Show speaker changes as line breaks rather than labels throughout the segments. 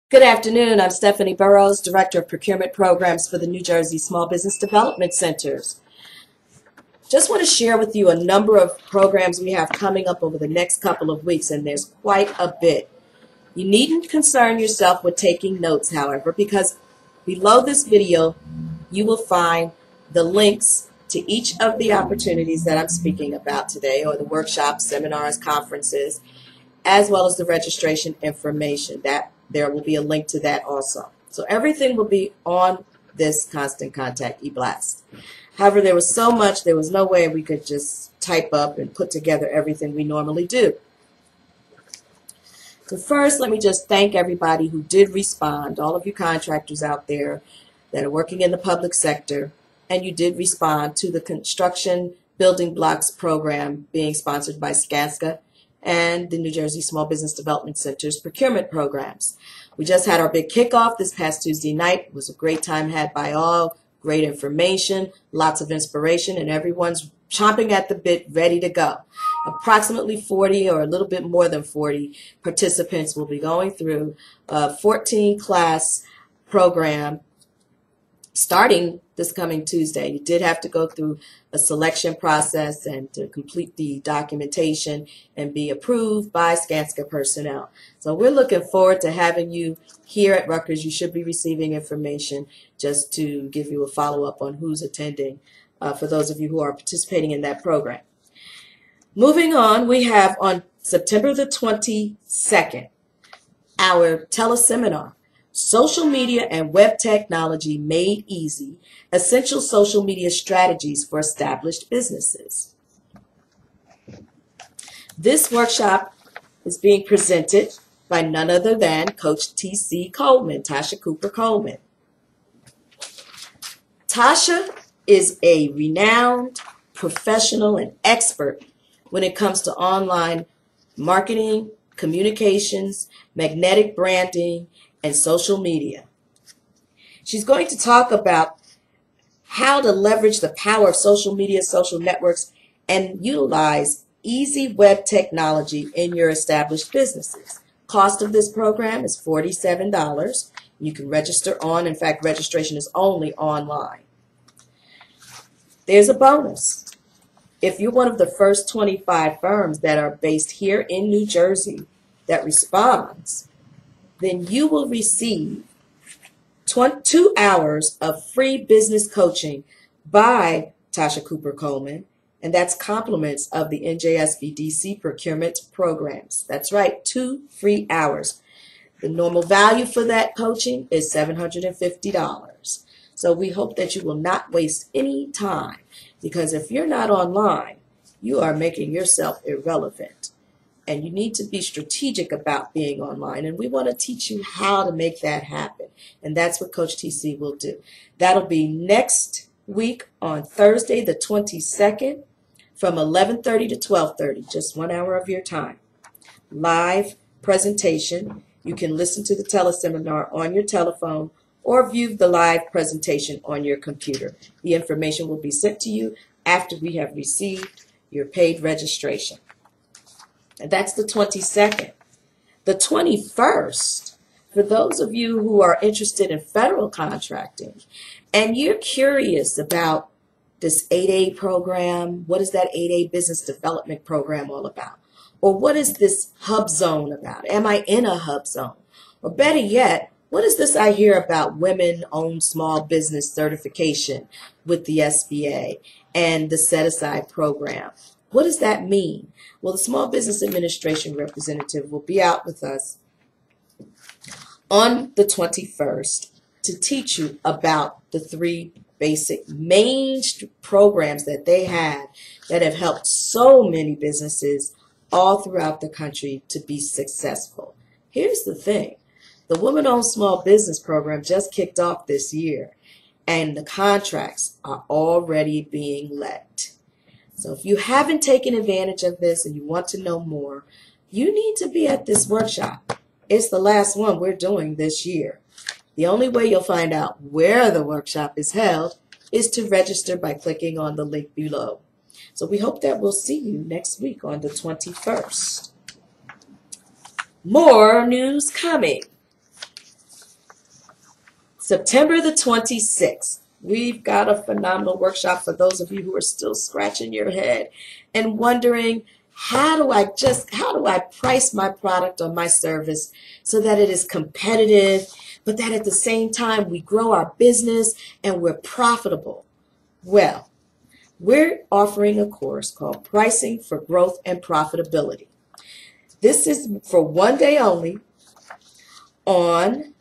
Good afternoon. I'm Stephanie Burrows, Director of Procurement Programs for the New Jersey Small Business Development Centers. Just want to share with you a number of programs we have coming up over the next couple of weeks, and there's quite a bit. You needn't concern yourself with taking notes, however, because below this video you will find the links to each of the opportunities that I'm speaking about today, or the workshops, seminars, conferences, as well as the registration information. There will be a link to that also. So everything will be on this Constant Contact e-blast. However, there was so much, there was no way we could just type up and put together everything we normally do. So first, let me just thank everybody who did respond, all of you contractors out there that are working in the public sector, and you did respond to the Construction Building Blocks program being sponsored by SCASCA and the New Jersey Small Business Development Center's procurement programs. We just had our big kickoff this past Tuesday night. It was a great time had by all, great information, lots of inspiration, and everyone's chomping at the bit, ready to go. Approximately 40 or a little bit more than 40 participants will be going through a 14-class program starting this coming Tuesday. You did have to go through a selection process and to complete the documentation and be approved by SCASCA personnel. So we're looking forward to having you here at Rutgers. You should be receiving information just to give you a follow-up on who's attending for those of you who are participating in that program. Moving on, we have on September the 22nd, our teleseminar, Social Media and Web Technology Made Easy, Essential Social Media Strategies for Established Businesses. This workshop is being presented by none other than Coach T.C. Coleman, Tasha Cooper Coleman. Tasha is a renowned professional and expert when it comes to online marketing, communications, magnetic branding, and social media. She's going to talk about how to leverage the power of social media, social networks, and utilize easy web technology in your established businesses. Cost of this program is $47. You can register in fact, registration is only online. There's a bonus. If you're one of the first 25 firms that are based here in New Jersey that responds, then you will receive 2 hours of free business coaching by Tasha Cooper Coleman, and that's compliments of the NJSBDC Procurement Programs. That's right, 2 free hours. The normal value for that coaching is $750. So we hope that you will not waste any time, because if you're not online, you are making yourself irrelevant. And you need to be strategic about being online. And we want to teach you how to make that happen. And that's what Coach TC will do. That'll be next week on Thursday, the 22nd, from 11:30 to 12:30, just 1 hour of your time. Live presentation. You can listen to the teleseminar on your telephone or view the live presentation on your computer. The information will be sent to you after we have received your paid registration. And that's the 22nd. The 21st, for those of you who are interested in federal contracting and you're curious about this 8A program, what is that 8A business development program all about? Or what is this hub zone about? Am I in a hub zone? Or better yet, what is this I hear about women-owned small business certification with the SBA and the set-aside program? What does that mean? Well, the Small Business Administration representative will be out with us on the 21st to teach you about the 3 basic main programs that they have that have helped so many businesses all throughout the country to be successful. Here's the thing. The Women-Owned Small Business Program just kicked off this year, and the contracts are already being let. So if you haven't taken advantage of this and you want to know more, you need to be at this workshop. It's the last one we're doing this year. The only way you'll find out where the workshop is held is to register by clicking on the link below. So we hope that we'll see you next week on the 21st. More news coming. September the 26th, we've got a phenomenal workshop for those of you who are still scratching your head and wondering, how do I price my product or my service so that it is competitive, but that at the same time we grow our business and we're profitable? Well, we're offering a course called Pricing for Growth and Profitability. This is for one day only on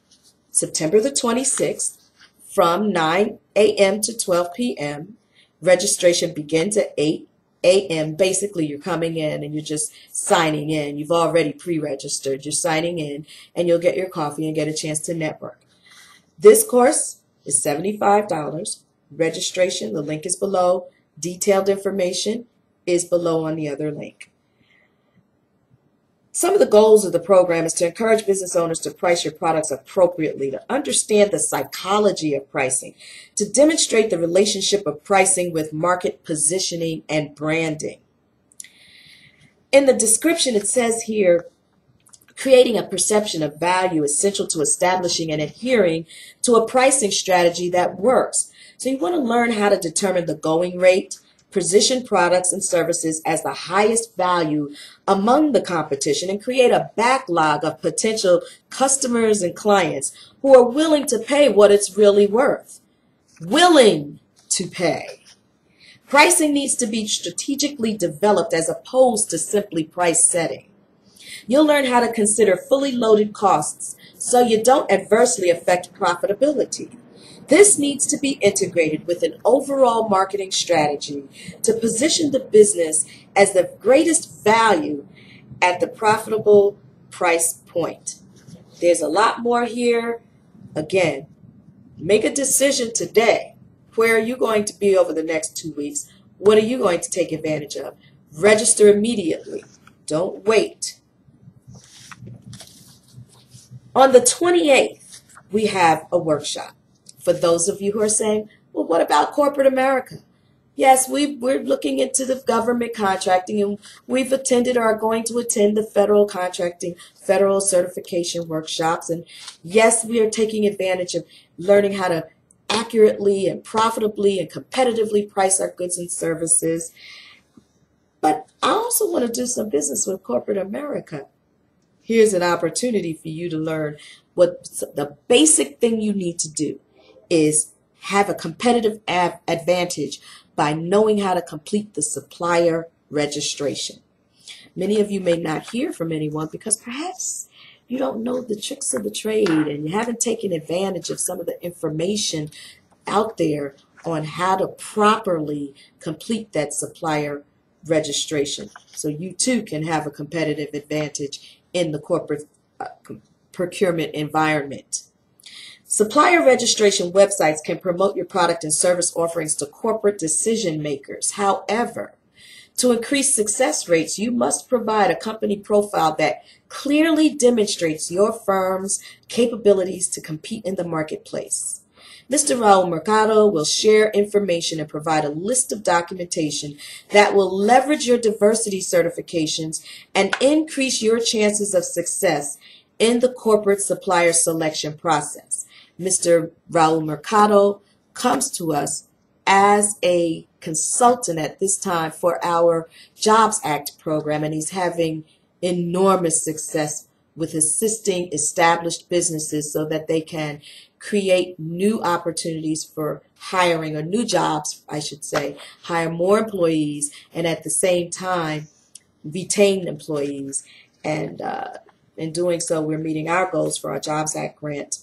September the 26th from 9 a.m. to 12 p.m. Registration begins at 8 a.m. Basically, you're coming in and you're just signing in. You've already pre-registered. You're signing in and you'll get your coffee and get a chance to network. This course is $75. Registration, the link is below. Detailed information is below on the other link. Some of the goals of the program is to encourage business owners to price your products appropriately, to understand the psychology of pricing, to demonstrate the relationship of pricing with market positioning and branding. In the description, it says here, creating a perception of value essential to establishing and adhering to a pricing strategy that works. So you want to learn how to determine the going rate, position products and services as the highest value among the competition, and create a backlog of potential customers and clients who are willing to pay what it's really worth. Willing to pay. Pricing needs to be strategically developed as opposed to simply price setting. You'll learn how to consider fully loaded costs so you don't adversely affect profitability. This needs to be integrated with an overall marketing strategy to position the business as the greatest value at the profitable price point. There's a lot more here. Again, make a decision today. Where are you going to be over the next 2 weeks? What are you going to take advantage of? Register immediately. Don't wait. On the 28th, we have a workshop. For those of you who are saying, well, what about corporate America? Yes, we're looking into the government contracting, and we've attended or are going to attend the federal contracting, federal certification workshops. And yes, we are taking advantage of learning how to accurately and profitably and competitively price our goods and services. But I also want to do some business with corporate America. Here's an opportunity for you to learn what the basic thing you need to do is have a competitive advantage by knowing how to complete the supplier registration. Many of you may not hear from anyone because perhaps you don't know the tricks of the trade and you haven't taken advantage of some of the information out there on how to properly complete that supplier registration. So you too can have a competitive advantage in the corporate procurement environment. Supplier registration websites can promote your product and service offerings to corporate decision makers. However, to increase success rates, you must provide a company profile that clearly demonstrates your firm's capabilities to compete in the marketplace. Mr. Raul Mercado will share information and provide a list of documentation that will leverage your diversity certifications and increase your chances of success in the corporate supplier selection process. Mr. Raul Mercado comes to us as a consultant at this time for our Jobs Act program, and he's having enormous success with assisting established businesses so that they can create new opportunities for hiring, or new jobs, I should say, hire more employees, and at the same time retain employees. And in doing so, we're meeting our goals for our Jobs Act grant.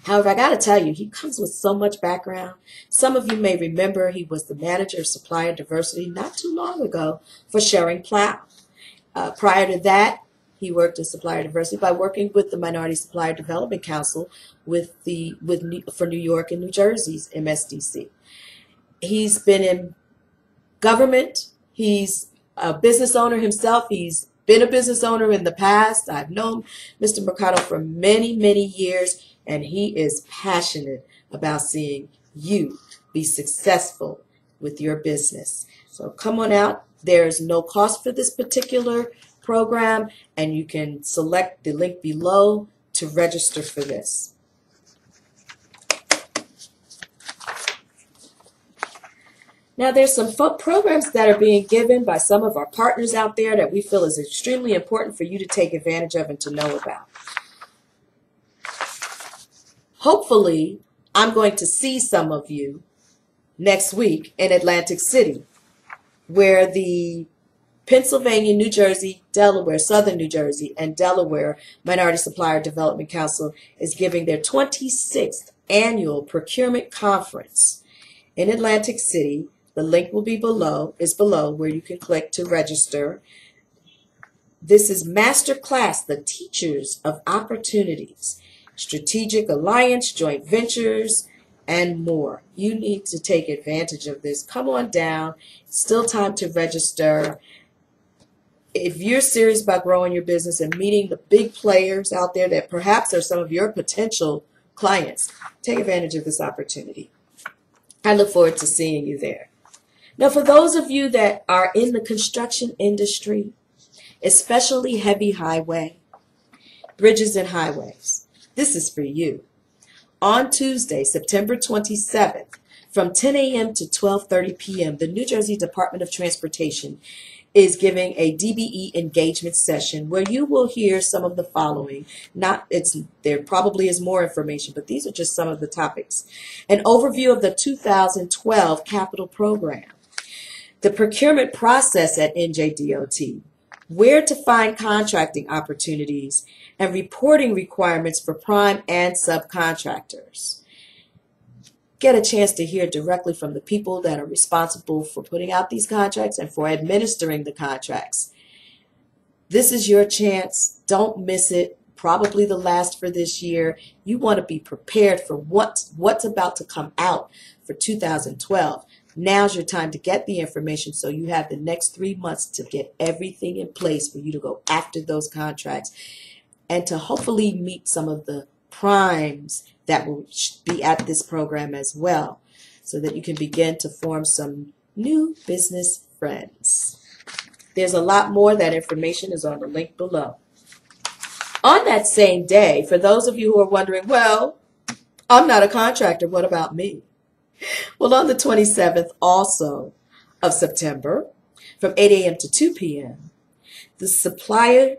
However, I got to tell you, he comes with so much background. Some of you may remember he was the manager of supplier diversity not too long ago for Sharing Plow. Prior to that, he worked in supplier diversity by working with the Minority Supplier Development Council for New York and New Jersey's MSDC. He's been in government. He's a business owner himself. He's been a business owner in the past. I've known Mr. Mercado for many, many years. And he is passionate about seeing you be successful with your business. So come on out. There's no cost for this particular program, and you can select the link below to register for this. Now, there's some programs that are being given by some of our partners out there that we feel is extremely important for you to take advantage of and to know about. Hopefully, I'm going to see some of you next week in Atlantic City, where the Pennsylvania, New Jersey, Delaware, Southern New Jersey, and Delaware Minority Supplier Development Council is giving their 26th annual procurement conference in Atlantic City. The link will be below, where you can click to register. This is Masterclass, the Teachers of Opportunities, Strategic Alliance, Joint Ventures, and more. You need to take advantage of this. Come on down. It's still time to register. If you're serious about growing your business and meeting the big players out there that perhaps are some of your potential clients, take advantage of this opportunity. I look forward to seeing you there. Now, for those of you that are in the construction industry, especially heavy highway, bridges and highways, this is for you. On Tuesday, September 27th, from 10 a.m. to 12:30 p.m., the New Jersey Department of Transportation is giving a DBE engagement session where you will hear some of the following. There probably is more information, but these are just some of the topics. An overview of the 2012 capital program, the procurement process at NJDOT, where to find contracting opportunities, and reporting requirements for prime and subcontractors. Get a chance to hear directly from the people that are responsible for putting out these contracts and for administering the contracts. This is your chance. Don't miss it. Probably the last for this year. You want to be prepared for what's about to come out for 2012. Now's your time to get the information so you have the next 3 months to get everything in place for you to go after those contracts and to hopefully meet some of the primes that will be at this program as well, so that you can begin to form some new business friends. There's a lot more. That information is on the link below. On that same day, for those of you who are wondering, well, I'm not a contractor, what about me? Well, on the 27th also of September, from 8 a.m. to 2 p.m., the Supplier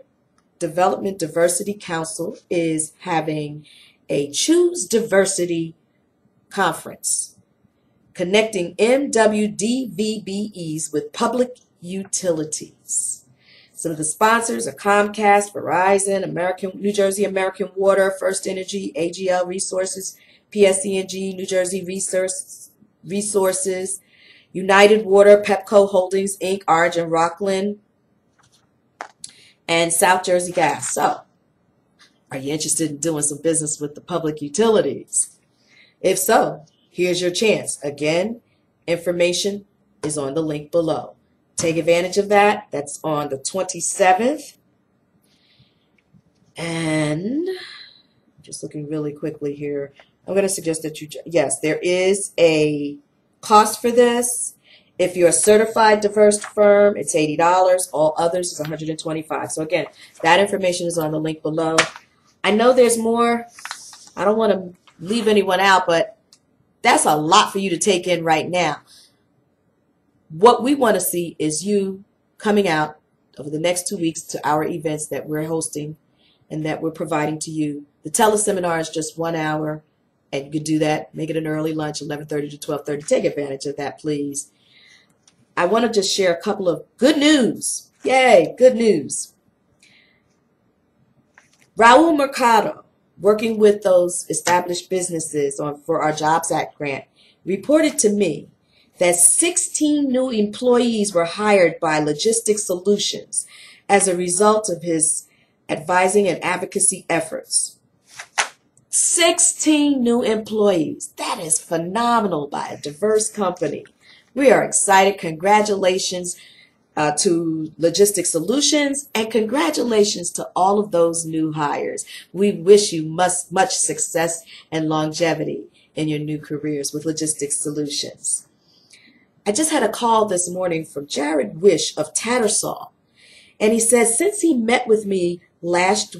Development Diversity Council is having a Choose Diversity conference, connecting MWDVBEs with public utilities. Some of the sponsors are Comcast, Verizon, New Jersey American Water, First Energy, AGL Resources, PSE&G, New Jersey Resources, United Water, Pepco Holdings, Inc., Orange and Rockland, and South Jersey Gas. So, are you interested in doing some business with the public utilities? If so, here's your chance. Again, information is on the link below. Take advantage of that. That's on the 27th. And just looking really quickly here, I'm going to suggest that yes, there is a cost for this. If you're a certified diverse firm, it's $80. All others is $125. So again, that information is on the link below. I know there's more. I don't want to leave anyone out, but that's a lot for you to take in right now. What we want to see is you coming out over the next 2 weeks to our events that we're hosting and that we're providing to you. The teleseminar is just 1 hour, and you can do that. Make it an early lunch, 11:30 to 12:30. Take advantage of that, please. I want to just share a couple of good news. Yay, good news. Raul Mercado, working with those established businesses for our Jobs Act grant, reported to me that 16 new employees were hired by Logistics Solutions as a result of his advising and advocacy efforts. 16 new employees. That is phenomenal by a diverse company. We are excited. Congratulations to Logistics Solutions, and congratulations to all of those new hires. We wish you much success and longevity in your new careers with Logistics Solutions. I just had a call this morning from Jared Wish of Tattersall, and he says since he met with me last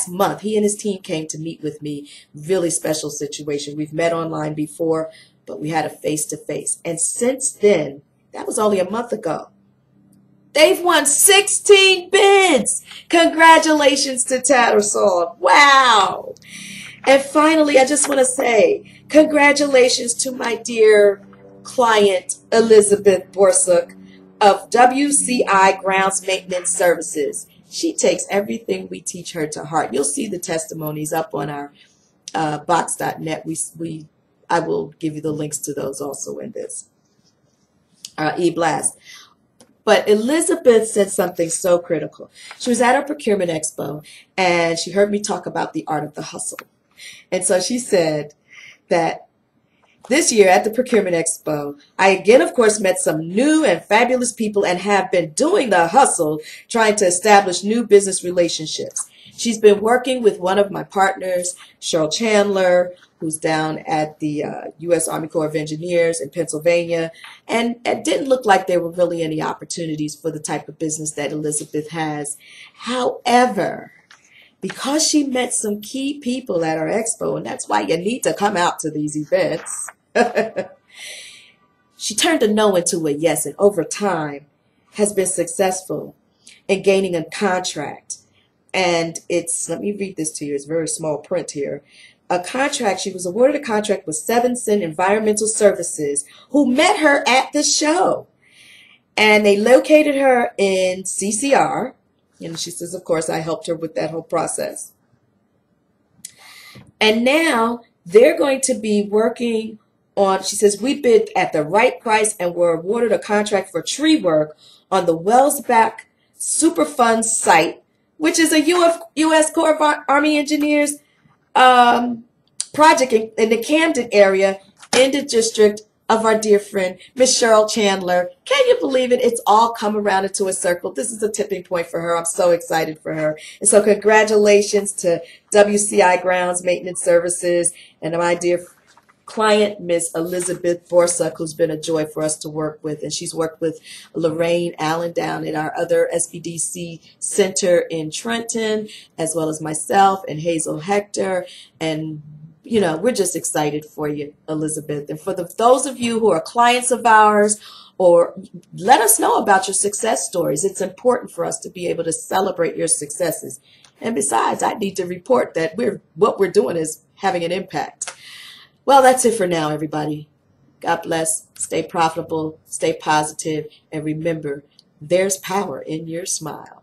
month, he and his team came to meet with me. Really special situation. We've met online before, but we had a face-to-face. And since then, that was only a month ago, they've won 16 bids. Congratulations to Tattersall. Wow. And finally, I just want to say congratulations to my dear client, Elizabeth Borsuk of WCI Grounds Maintenance Services. She takes everything we teach her to heart. You'll see the testimonies up on our box.net. I will give you the links to those also in this e-blast. But Elizabeth said something so critical. She was at our procurement expo, and she heard me talk about the art of the hustle. And so she said that this year at the Procurement Expo, I again, of course, met some new and fabulous people and have been doing the hustle, trying to establish new business relationships. She's been working with one of my partners, Cheryl Chandler, who's down at the U.S. Army Corps of Engineers in Pennsylvania, and it didn't look like there were really any opportunities for the type of business that Elizabeth has. However, because she met some key people at our expo, and that's why you need to come out to these events, she turned a no into a yes, and over time has been successful in gaining a contract. And it's, let me read this to you, it's very small print here. A contract, she was awarded a contract with 7 Sin Environmental Services, who met her at the show. And they located her in CCR. And she says, of course, I helped her with that whole process. And now they're going to be working on, she says, we bid at the right price and were awarded a contract for tree work on the Wellsback Superfund site, which is a U.S. Corps of Army Engineers project in the Camden area in the district of our dear friend, Miss Cheryl Chandler. Can you believe it? It's all come around into a circle. This is a tipping point for her. I'm so excited for her. And so congratulations to WCI Grounds Maintenance Services and my dear client, Miss Elizabeth Borsuk, who's been a joy for us to work with. And she's worked with Lorraine Allen down at our other SBDC center in Trenton, as well as myself and Hazel Hector. And you know, we're just excited for you, Elizabeth. And for those of you who are clients of ours, or let us know about your success stories. It's important for us to be able to celebrate your successes. And besides, I need to report that what we're doing is having an impact. Well, that's it for now, everybody. God bless. Stay profitable, stay positive, and remember, there's power in your smile.